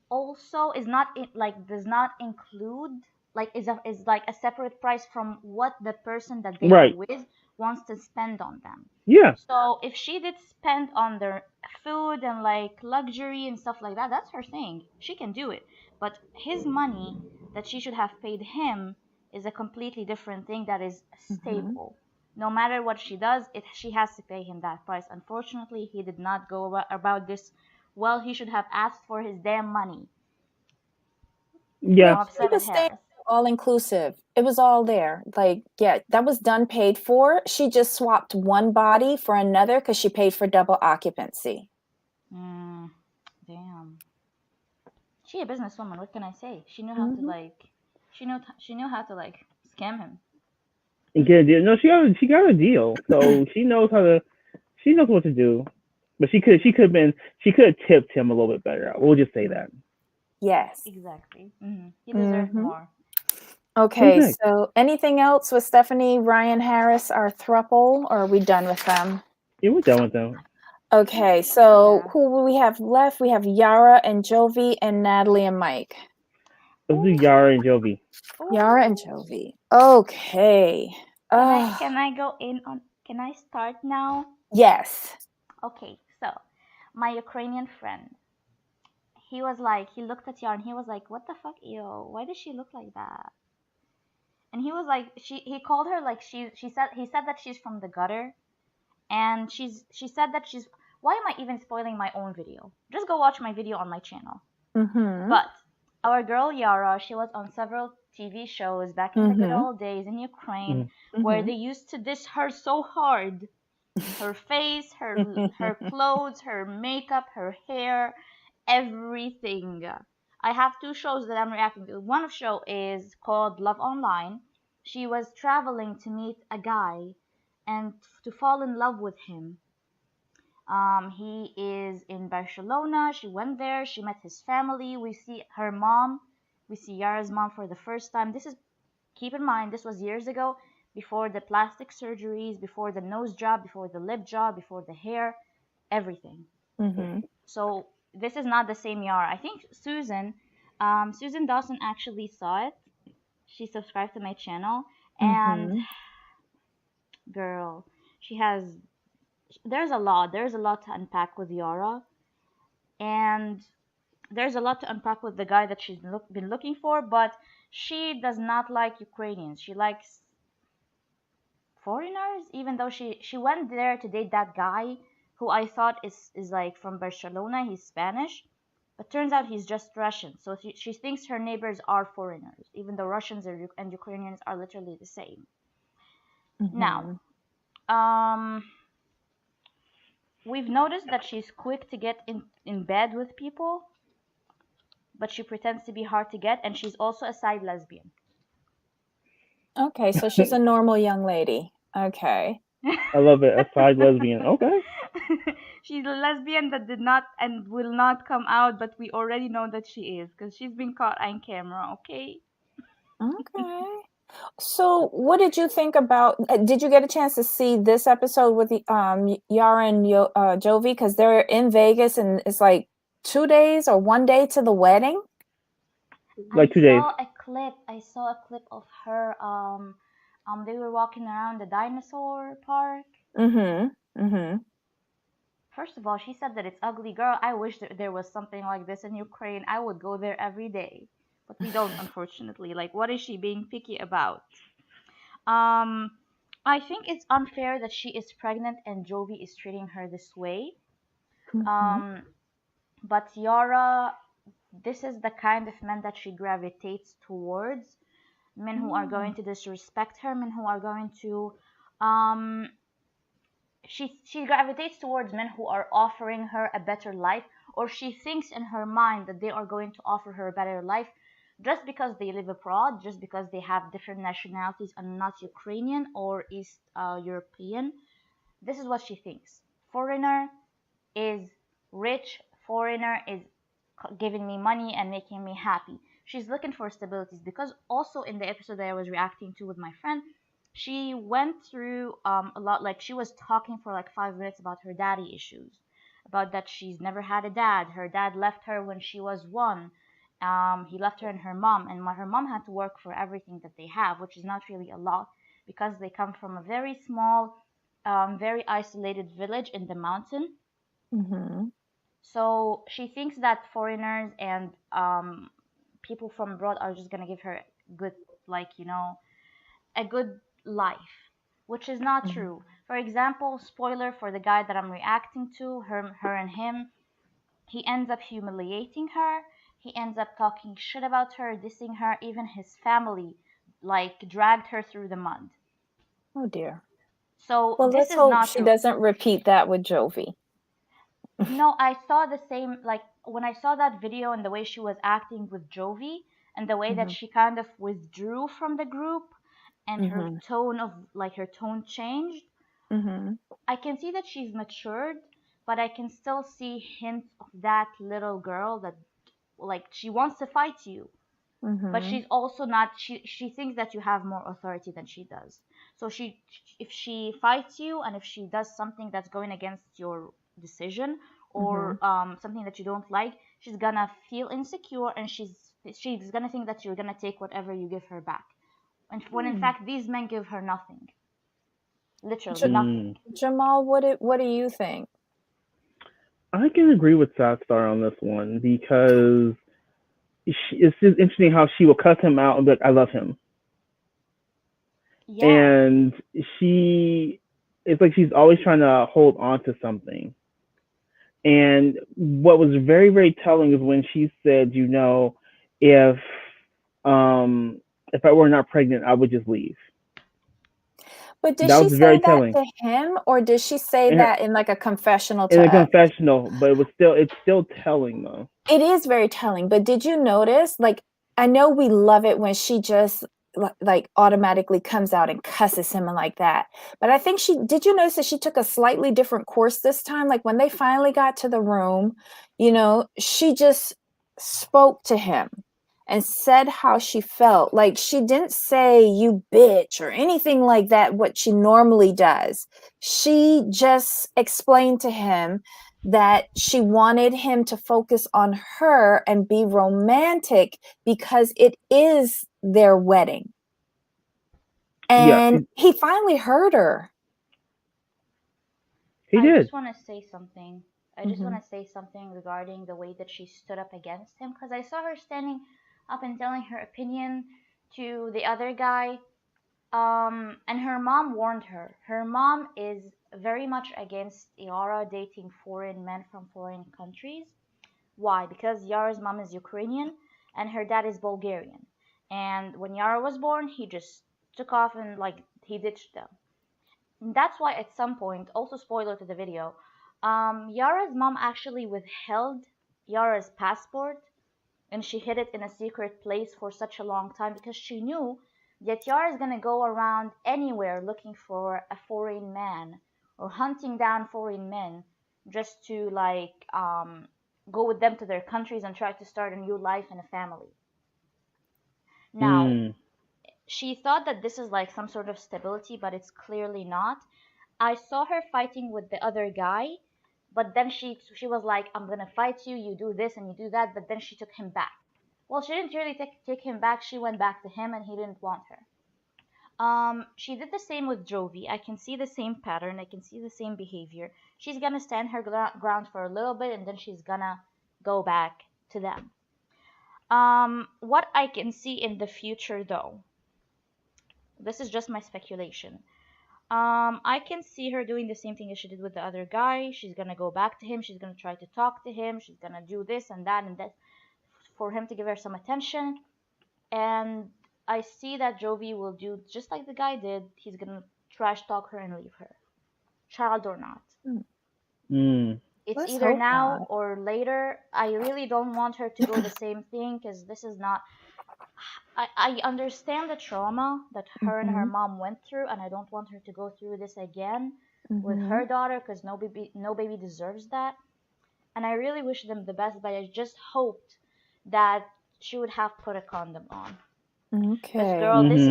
also is not like does not include like is like a separate price from what the person that they are Right. with wants to spend on them. Yeah. So if she did spend on their food and like luxury and stuff like that, that's her thing, she can do it. But his money that she should have paid him is a completely different thing that is Mm-hmm. stable. No matter what she does, she has to pay him that price. Unfortunately, he did not go about this well. He should have asked for his damn money. So Yeah, Yeah. I'm she upset at was staying Harris. all inclusive. It was all there. Like, yeah, that was done paid for. She just swapped one body for another because she paid for double occupancy. Mm, damn. She a businesswoman. What can I say? She knew how to Mm-hmm. like. She knew how to like scam him. And get a deal. No, she got a deal, so she knows what to do. But she could have tipped him a little bit better. We'll just say that. Yes. Exactly. He deserved Mm-hmm. more. Who's Okay, next? so anything else with Stephanie, Ryan Harris, our thruple, or are we done with them? Yeah, we're done with them. Okay, so Yeah. who will we have left? We have Yara and Jovi and Natalie and Mike. Let's do Ooh. Yara and Jovi. Yara and Ooh. Jovi. Okay. Can I go in on? Can I start now? Yes. Okay. So, my Ukrainian friend, he looked at Yar and he was like, "What the fuck, yo? Why does she look like that?" And he was like, he called her like he said that she's from the gutter, and she said that she's. Why am I even spoiling my own video? Just go watch my video on my channel. Mm-hmm. But our girl Yara, she was on several TV shows back in the good Mm-hmm. old days in Ukraine, Mm. where Mm-hmm. they used to diss her so hard. Her face, her clothes, her makeup, her hair, everything. I have two shows that I'm reacting to. One show is called Love Online. She was traveling to meet a guy, and to fall in love with him. He is in Barcelona. She went there. She met his family. We see her mom. We see Yara's mom for the first time. This is, keep in mind, this was years ago, before the plastic surgeries, before the nose job, before the lip job, before the hair, everything. Mm-hmm. So this is not the same Yara. I think Susan Dawson actually saw it. She subscribed to my channel, and Mm-hmm. girl, she has. There's a lot to unpack with Yara, and there's a lot to unpack with the guy that she's been looking for. But she does not like Ukrainians. She likes foreigners, even though she went there to date that guy who I thought is like from Barcelona. He's Spanish, but turns out he's just Russian. So she thinks her neighbors are foreigners, even though Russians and Ukrainians are literally the same. Now, Mm-hmm. um, we've noticed that she's quick to get in bed with people, but she pretends to be hard to get, and she's also a side lesbian. Okay, so she's a normal young lady. Okay. I love it. A side lesbian. Okay. She's a lesbian that did not and will not come out, but we already know that she is because she's been caught on camera, okay? Okay. So, what did you think about? Did you get a chance to see this episode with the Yara and Jovi? Because they're in Vegas, and it's like 2 days or 1 day to the wedding. Like 2 days. I saw a clip of her. They were walking around the dinosaur park. Mm-hmm. Mm-hmm. First of all, she said that it's ugly. Girl, I wish there was something like this in Ukraine. I would go there every day. But we don't, unfortunately. Like, what is she being picky about? Um, I think it's unfair that she is pregnant and Jovi is treating her this way. Mm-hmm. But Yara, this is the kind of men that she gravitates towards. Men who are going to disrespect her, men who are going to um she gravitates towards men who are offering her a better life, or she thinks in her mind that they are going to offer her a better life just because they live abroad, just because they have different nationalities and not Ukrainian or East European. This is what she thinks. Foreigner is rich, foreigner is giving me money and making me happy. She's looking for stabilities because also in the episode that I was reacting to with my friend, she went through a lot. Like she was talking for like 5 minutes about her daddy issues, about that she's never had a dad. Her dad left her when she was one. He left her and her mom, and her mom had to work for everything that they have, which is not really a lot because they come from a very small, very isolated village in the mountain. Mm-hmm. So she thinks that foreigners and people from abroad are just gonna give her good, like a good life, which is not true. For example, spoiler for the guy that I'm reacting to, her and him, he ends up humiliating her. He ends up talking shit about her, dissing her. Even his family, like, dragged her through the mud. Oh dear. So Well, this let's is hope not she true. doesn't repeat that with Jovi. No, I saw the same, like when I saw that video and the way she was acting with Jovi and the way that Mm-hmm. she kind of withdrew from the group and her Mm-hmm. tone changed. Mm-hmm. I can see that she's matured, but I can still see hints of that little girl that like she wants to fight you, but Mm-hmm. she's also not she thinks that you have more authority than she does. So she if she fights you and if she does something that's going against your decision or something that you don't like, she's gonna feel insecure and she's gonna think that you're gonna take whatever you give her back, and when in fact these men give her nothing, literally nothing. Jamal, what do you think? I can agree with Satstar on this one because it's just interesting how she will cuss him out and be like, "I love him," Yeah. and it's like she's always trying to hold on to something. And what was very, very telling is when she said, if if I were not pregnant, I would just leave. But did That she was say very that telling. to him, or did she say In her that in like a confessional in to a us? confessional, but it's still telling though. It is very telling, but did you notice, like, I know we love it when she just like automatically comes out and cusses him like that. But I think did you notice that she took a slightly different course this time? Like when they finally got to the room, she just spoke to him and said how she felt. Like she didn't say you bitch or anything like that, what she normally does. She just explained to him that she wanted him to focus on her and be romantic because it is their wedding. Yeah, And he finally heard her. he I did. just want to say something. I just want to say something regarding the way that she stood up against him, because I saw her standing up and telling her opinion to the other guy. And her mom warned her. Her mom is very much against Yara dating foreign men from foreign countries. Why? Because Yara's mom is Ukrainian and her dad is Bulgarian. And when Yara was born, he just took off and like he ditched them. And that's why at some point, also spoiler to the video, Yara's mom actually withheld Yara's passport and she hid it in a secret place for such a long time because she knew that Yara is gonna go around anywhere looking for a foreign man or hunting down foreign men just to like go with them to their countries and try to start a new life and a family. Now, she thought that this is like some sort of stability, but it's clearly not. I saw her fighting with the other guy, but then she was like, "I'm gonna fight you. You do this and you do that." But then she took him back. Well, she didn't really take him back. She went back to him, and he didn't want her. She did the same with Jovi. I can see the same pattern. I can see the same behavior. She's gonna stand her ground for a little bit, and then she's gonna go back to them. What I can see in the future, though, this is just my speculation. I can see her doing the same thing as she did with the other guy. She's gonna go back to him. She's gonna try to talk to him. She's gonna do this and that for him to give her some attention. And I see that Jovi will do just like the guy did. He's gonna trash talk her and leave her, child or not. It's Let's either hope now not. or later. I really don't want her to go the same thing because this is not. I understand the trauma that her and her mom went through, and I don't want her to go through this again with her daughter because no baby deserves that. And I really wish them the best, but I just hoped that she would have put a condom on. Because Okay. girl, this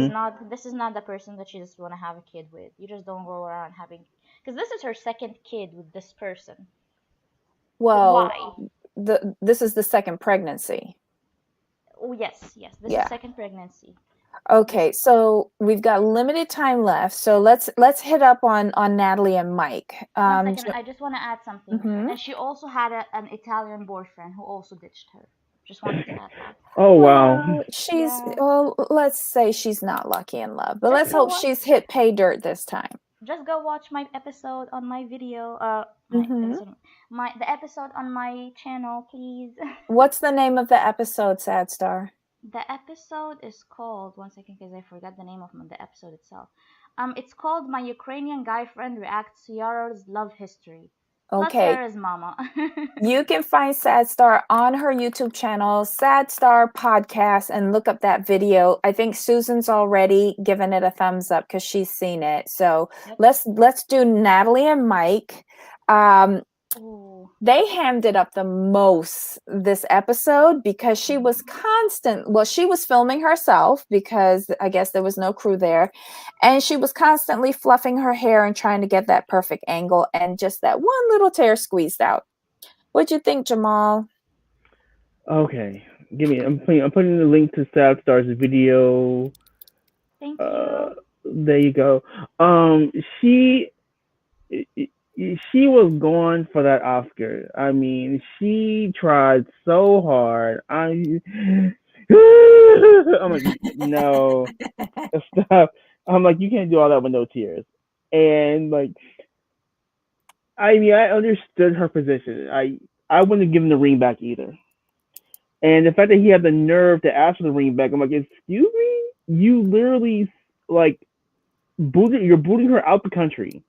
is not the person that you just want to have a kid with. You just don't go around having, because this is her second kid with this person. Well, Why? this is the second pregnancy. Oh yes, this Yeah. is second pregnancy. Okay, so we've got limited time left. So let's hit up on Natalie and Mike. One second, I just want to add something. Mhm. And she also had an Italian boyfriend who also ditched her. Just wanted to add that. Oh wow. Well, she's Yeah. well, let's say she's not lucky in love, but Just let's go hope watch- she's hit pay dirt this time. Just go watch my episode on my video. The episode on my channel, please. What's the name of the episode, Sad Star? The episode is called, one second, because I forgot the name of the episode itself. It's called "My Ukrainian Guy Friend Reacts to Yara's Love History." Plus Okay. Sarah's mama. You can find Sad Star on her YouTube channel, Sad Star Podcast, and look up that video. I think Susan's already given it a thumbs up because she's seen it. So Yep. let's do Natalie and Mike. Ooh. They hammed it up the most this episode because she was she was filming herself because I guess there was no crew there, and she was constantly fluffing her hair and trying to get that perfect angle, and just that one little tear squeezed out. What'd you think, Jamal? Okay, I'm putting the link to Sad Star's video. Thank you. There you go. She was going for that Oscar. I mean, she tried so hard. I'm like, no, stop. I'm like, you can't do all that with no tears. And like, I mean, I understood her position. I wouldn't have given the ring back either. And the fact that he had the nerve to ask for the ring back, I'm like, excuse me, you literally like you're booting her out the country.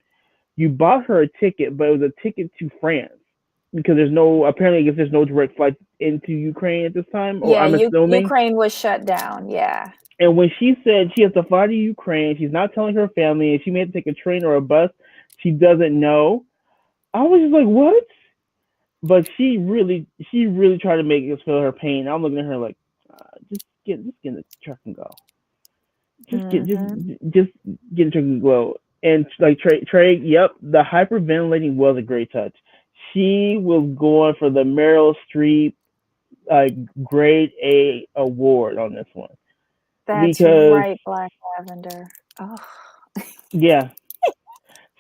You bought her a ticket, but it was a ticket to France. because apparently I guess there's no direct flight into Ukraine at this time, or Yeah, I'm assuming. Ukraine was shut down. Yeah. And when she said she has to fly to Ukraine, she's not telling her family, and she may have to take a train or a bus. She doesn't know. I was just like, what? But she really tried to make us feel her pain. I'm looking at her like, just get in the truck and go. Just get in the truck and go. And like Trey, yep, the hyperventilating was a great touch. She was going for the Meryl Streep grade A award on this one That's because right, Black Lavender. Oh. yeah,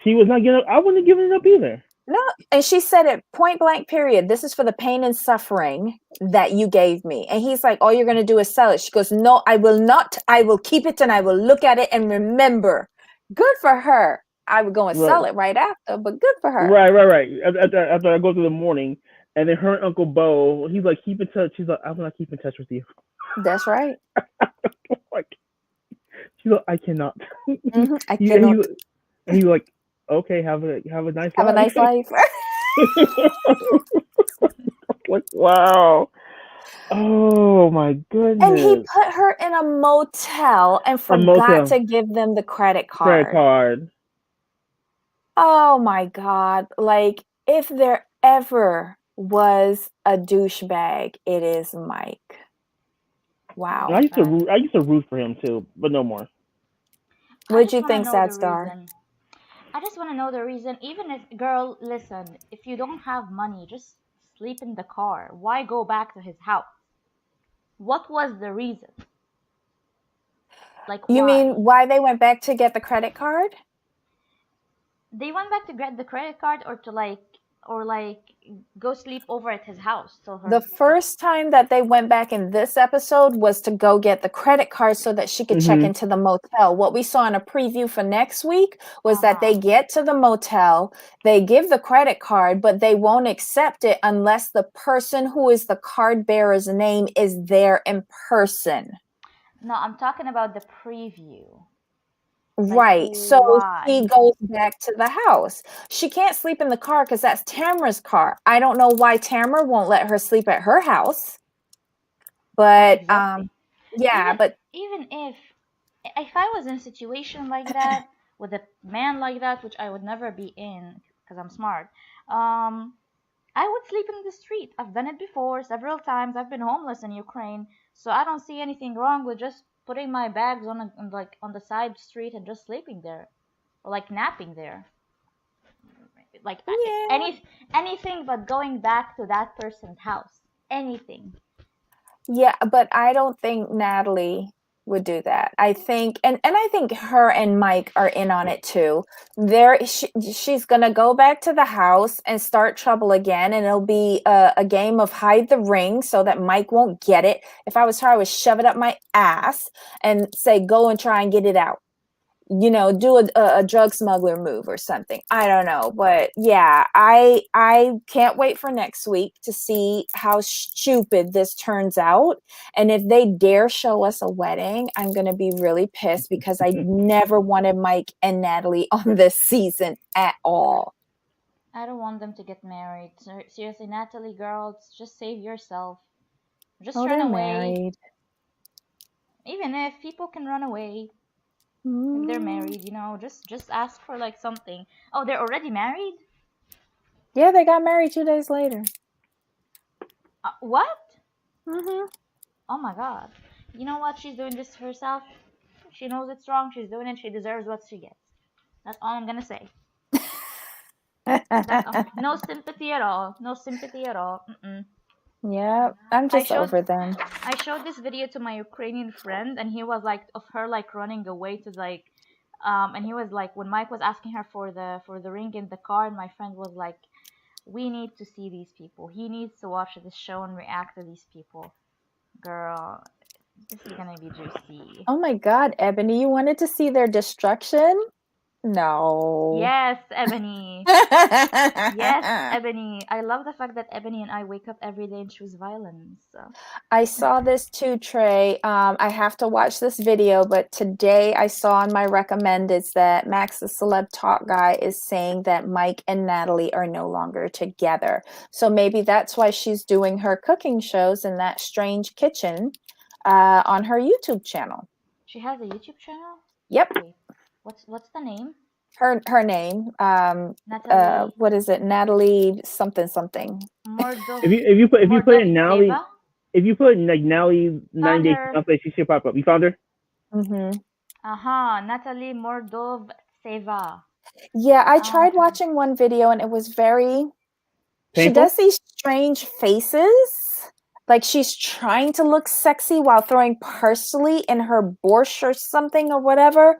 she was not getting up. I wouldn't have given it up either. No, and she said it point blank, period. This is for the pain and suffering that you gave me. And he's like, all you're going to do is sell it. She goes, no, I will not. I will keep it and I will look at it and remember. Good for her. I would go and sell it right after, but good for her. Right. After I go through the morning, and then her and Uncle Bo, he's like, keep in touch. She's like, I will not keep in touch with you. That's right. She's like, I cannot. I cannot. And he's like, okay, have a nice life. Have a nice life. Like, wow. Oh my goodness. And he put her in a motel and forgot to give them the credit card. Oh my God. Like, if there ever was a douchebag, it is Mike. Wow. I used to root for him too, but no more. What'd you think, Sad Star? I just want to know the reason. Even if, girl, listen, if you don't have money, just sleep in the car. Why go back to his house? What was the reason? Like, you mean why they went back to get the credit card? They went back to get the credit card, or go sleep over at his house. So the first time that they went back in this episode was to go get the credit card so that she could check into the motel. What we saw in a preview for next week was that they get to the motel, they give the credit card, but they won't accept it unless the person who is the card bearer's name is there in person. No, I'm talking about the preview. Right. So she goes back to the house. She can't sleep in the car because that's Tamara's car. I don't know why Tamara won't let her sleep at her house. But even if I was in a situation like that with a man like that, which I would never be in because I'm smart, I would sleep in the street. I've done it before several times. I've been homeless in Ukraine, so I don't see anything wrong with just putting my bags on the side street and just sleeping there, or like napping there. Like anything but going back to that person's house. Anything. Yeah, but I don't think Natalie would do that. I think, and I think her and Mike are in on it too. She's gonna go back to the house and start trouble again, and it'll be a game of hide the ring so that Mike won't get it. If I was her, I would shove it up my ass and say, go and try and get it out. You know, do a drug smuggler move or something. I don't know, but yeah, I can't wait for next week to see how stupid this turns out. And if they dare show us a wedding, I'm gonna be really pissed because I never wanted Mike and Natalie on this season at all. I don't want them to get married. Seriously, Natalie, girls, just save yourself. Just run away. Married. Even if people can run away. If they're married, you know, just ask for like something. Oh, they're already married? Yeah, they got married 2 days later. What? Oh my God. You know what? She's doing this to herself. She knows it's wrong. She's doing it. She deserves what she gets. That's all I'm gonna say. No sympathy at all. No sympathy at all. Yeah, I'm just over them. I showed this video to my Ukrainian friend, and he was like, of her like running away to like, and he was like, when Mike was asking her for the ring in the car, my friend was like, we need to see these people. He needs to watch this show and react to these people. Girl, this is gonna be juicy. Oh my God, Ebony, you wanted to see their destruction? No. Yes, Ebony. Yes, Ebony. I love the fact that Ebony and I wake up every day and choose violence. I saw this too, Trey. I have to watch this video, but today I saw on my recommendeds that Max the Celeb Talk Guy is saying that Mike and Natalie are no longer together. So maybe that's why she's doing her cooking shows in that strange kitchen on her YouTube channel. She has a YouTube channel? Yep. Wait, what's the name? Her name. Natalie What is it? Natalie something something. Mordov. If you put in Natalie, Mordovtseva? if you put in like Natalie 90 Day her. Fiancé, she should pop up. You found her? Mm-hmm. Natalie Mordovtseva. Yeah, I tried watching one video and it was very. She Painful? does these strange faces, like she's trying to look sexy while throwing parsley in her borscht or something or whatever.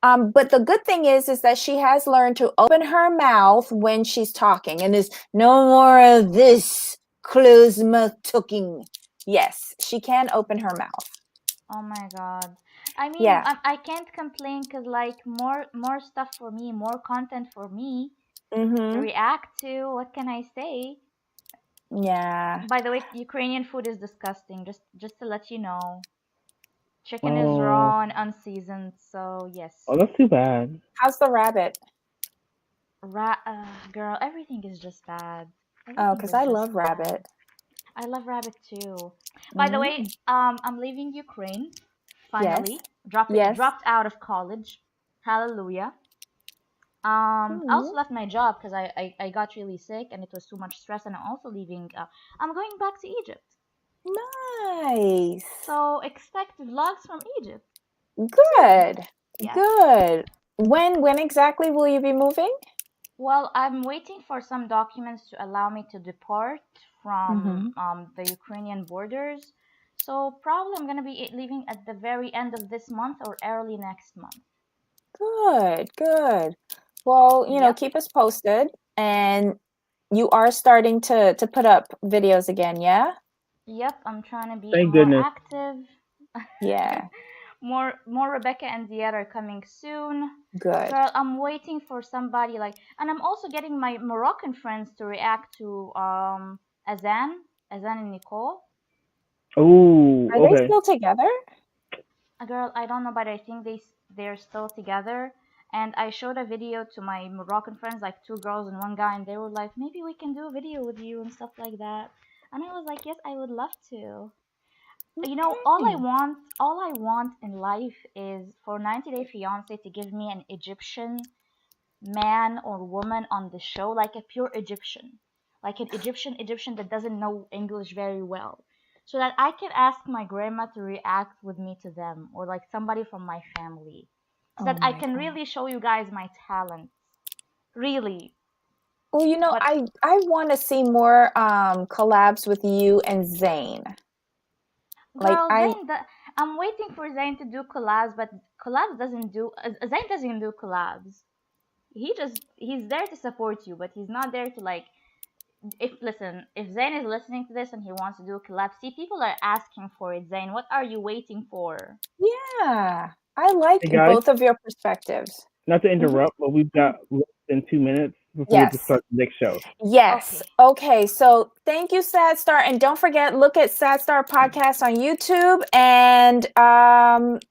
But the good thing is that she has learned to open her mouth when she's talking, and there's no more of this closed mouth talking. Yes, she can open her mouth. Oh my god. I mean, Yeah. I can't complain because like more stuff for me, more content for me to Mm-hmm. react to. What can I say? Yeah. By the way, Ukrainian food is disgusting. Just to let you know, chicken is raw and unseasoned. So yes. Oh, that's too bad. How's the rabbit? Girl, everything is just bad. Oh, because I love rabbit. I love rabbit too. By the way, I'm leaving Ukraine. Finally, Yes. dropped out of college. Hallelujah. I also left my job because I got really sick and it was too much stress, and I'm also leaving. I'm going back to Egypt. Nice. So expect vlogs from Egypt. Good. Yes. Good. When exactly will you be moving? Well, I'm waiting for some documents to allow me to depart from the Ukrainian borders. So probably I'm gonna be leaving at the very end of this month or early next month. Good. Well, you know, keep us posted, and you are starting to put up videos again, yeah? Yep, I'm trying to be Thank more goodness. active. Yeah. More Rebecca and Ziad are coming soon. Good. Girl, I'm waiting for somebody and I'm also getting my Moroccan friends to react to Azan and Nicole. Oh, Are they still together? Girl, I don't know, but I think they're still together. And I showed a video to my Moroccan friends, like 2 girls and 1 guy, and they were like, maybe we can do a video with you and stuff like that. And I was like, yes, I would love to. You know, all I want in life is for 90 Day Fiancé to give me an Egyptian man or woman on the show, like a pure Egyptian, like an Egyptian that doesn't know English very well, so that I can ask my grandma to react with me to them, or like somebody from my family, so that I can really show you guys my talents. Really. Well, you know, I want to see more collabs with you and Zayn. Girl, I'm waiting for Zayn to do collabs, but Zayn doesn't do collabs. He's there to support you, but he's not there to like. If Zayn is listening to this and he wants to do a collab, see, people are asking for it. Zayn, what are you waiting for? Yeah, I like both of your perspectives. Not to interrupt, but we've got less than 2 minutes before we have to start the next show. Yes. Okay. So thank you, Sad Star, and don't forget, look at Sad Star Podcast on YouTube. And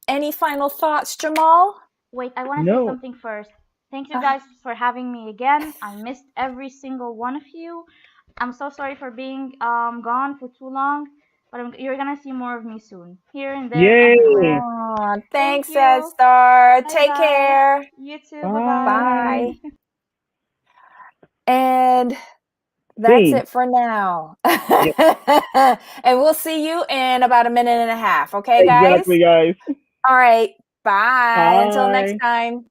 any final thoughts, Jamal? Wait, I want to say something first. Thank you guys for having me again. I missed every single one of you. I'm so sorry for being gone for too long, but you're gonna see more of me soon, here and there. Everywhere. Aww, thanks, Sad Star. Take care. You too. Bye. And that's it for now. And we'll see you in about a minute and a half. Okay, guys? Exactly, guys. All right. Bye. Until next time.